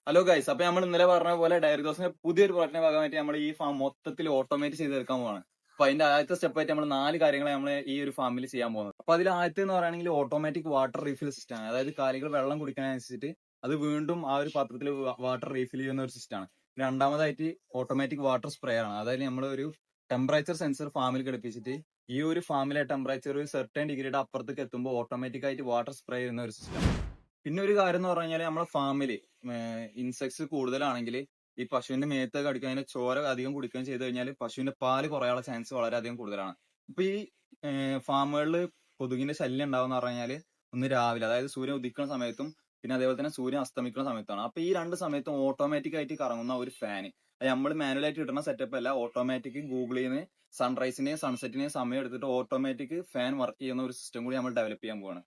Hello guys, അപ്പൊ നമ്മൾ ഇന്നലെ പറഞ്ഞ പോലെ ഡയറി ദോസിന്റെ പുതിയൊരു പ്രോജക്റ്റിന്റെ ഭാഗമായിട്ട് നമ്മൾ ഈ ഫാം മൊത്തത്തിൽ ഓട്ടോമേറ്റ് ചെയ്തെടുക്കാൻ പോവാണ്. അപ്പൊ അതിന്റെ ആദ്യത്തെ സ്റ്റെപ്പായിട്ട് നമ്മൾ 4 കാര്യങ്ങൾ നമ്മൾ ഈ ഒരു ഫാമിൽ ചെയ്യാൻ പോകുന്നത്. അപ്പൊ അതിൽ ആദ്യത്തെ എന്ന് പറയുകയാണെങ്കിൽ ഓട്ടോമാറ്റിക് വാട്ടർ റീഫിൽ സിസ്റ്റം ആണ്. അതായത് കാലികൾ വെള്ളം കുടിക്കാനനുസരിച്ചിട്ട് അത് വീണ്ടും ആ ഒരു പാത്രത്തിൽ വാട്ടർ റീഫിൽ ചെയ്യുന്ന ഒരു സിസ്റ്റം ആണ്. രണ്ടാമതായിട്ട് ഓട്ടോമാറ്റിക് വാട്ടർ സ്പ്രേ ആണ്. അതായത് നമ്മൾ ഒരു ടെമ്പറേച്ചർ സെൻസർ ഫാമിൽ ഘടിപ്പിച്ചിട്ട് ഈ ഒരു ഫാമിലെ ടെമ്പറേച്ചർ ഒരു സെർട്ടൻ ഡിഗ്രിയുടെ അപ്പുറത്തേക്ക് എത്തുമ്പോൾ ഓട്ടോമാറ്റിക് ആയിട്ട് വാട്ടർ സ്പ്രേ ചെയ്യുന്ന ഒരു സിസ്റ്റം. പിന്നെ ഒരു കാര്യം എന്ന് പറഞ്ഞു കഴിഞ്ഞാൽ നമ്മളെ ഫാമില് ഇൻസെക്ട്സ് കൂടുതലാണെങ്കിൽ ഈ പശുവിന്റെ മേത്തൊക്കെ അടിക്കാൻ അതിന്റെ ചോര അധികം കുടിക്കുകയും ചെയ്ത് കഴിഞ്ഞാൽ പശുവിന്റെ പാല് കുറയാനുള്ള ചാൻസ് വളരെയധികം കൂടുതലാണ്. ഇപ്പൊ ഈ ഫാമുകളിൽ കൊതുകിന്റെ ശല്യം ഉണ്ടാവുന്ന പറഞ്ഞാൽ ഒന്ന് രാവിലെ, അതായത് സൂര്യൻ ഉദിക്കുന്ന സമയത്തും പിന്നെ അതേപോലെ തന്നെ സൂര്യൻ അസ്തമിക്കുന്ന സമയത്താണ്. അപ്പൊ ഈ 2 സമയത്തും ഓട്ടോമാറ്റിക് ആയിട്ട് കറങ്ങുന്ന ഒരു ഫാന്, അത് നമ്മൾ മാനുവലായിട്ട് ഇടുന്ന സെറ്റപ്പ് അല്ല, ഓട്ടോമാറ്റിക് ഗൂഗിളിൽ നിന്ന് സൺറൈസിന്റെയും സൺസെറ്റിന്റെയും സമയം എടുത്തിട്ട് ഓട്ടോമാറ്റിക് ഫാൻ വർക്ക് ചെയ്യുന്ന ഒരു സിസ്റ്റം കൂടി നമ്മൾ ഡെവലപ്പ് ചെയ്യാൻ പോവാണ്.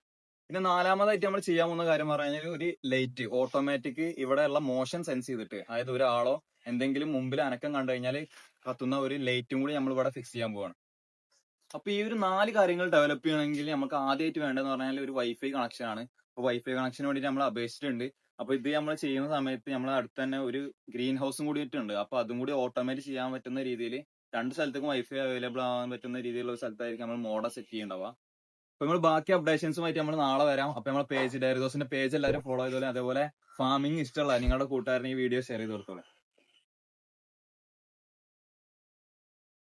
പിന്നെ നാലാമതായിട്ട് നമ്മൾ ചെയ്യാൻ പോകുന്ന കാര്യം പറഞ്ഞാൽ ഒരു ലൈറ്റ് ഓട്ടോമാറ്റിക് ഇവിടെയുള്ള മോഷൻ സെൻസ് ചെയ്തിട്ട്, അതായത് ഒരാളോ എന്തെങ്കിലും മുമ്പിൽ അനക്കം കണ്ടു കഴിഞ്ഞാൽ കത്തുന്ന ഒരു ലൈറ്റും കൂടി നമ്മൾ ഇവിടെ ഫിക്സ് ചെയ്യാൻ പോവാണ്. അപ്പൊ ഈ ഒരു 4 കാര്യങ്ങൾ ഡെവലപ്പ് ചെയ്യണമെങ്കിൽ നമുക്ക് ആദ്യമായിട്ട് വേണ്ടതെന്ന് പറഞ്ഞാൽ ഒരു വൈഫൈ കണക്ഷൻ ആണ്. അപ്പൊ വൈഫൈ കണക്ഷന് വേണ്ടിയിട്ട് നമ്മൾ അപേക്ഷിച്ചിട്ടുണ്ട്. അപ്പൊ ഇത് നമ്മൾ ചെയ്യുന്ന സമയത്ത് നമ്മളെ അടുത്ത് തന്നെ ഒരു ഗ്രീൻ ഹൗസും കൂടിയിട്ടുണ്ട്. അപ്പൊ അതും കൂടി ഓട്ടോമാറ്റിക് ചെയ്യാൻ പറ്റുന്ന രീതിയിൽ 2 സ്ഥലത്തേക്കും വൈഫൈ അവൈലബിൾ ആവാൻ പറ്റുന്ന രീതിയിലുള്ള ഒരു സ്ഥലത്തായിരിക്കും നമ്മൾ മോഡൽ സെറ്റ് ചെയ്യേണ്ടവ. അപ്പൊ നമ്മൾ ബാക്കി അപ്ഡേഷൻസുമായിട്ട് നമ്മൾ നാളെ വരാം. അപ്പൊ നമ്മളെ പേജ് ഡയറി ദോസിന്റെ പേജ് എല്ലാവരും ഫോളോ ചെയ്തോളെ. അതേപോലെ ഫാമിംഗ് ഇഷ്ടമുള്ള നിങ്ങളുടെ കൂട്ടുകാരന് ഈ വീഡിയോ ഷെയർ ചെയ്ത് കൊടുത്തോളെ.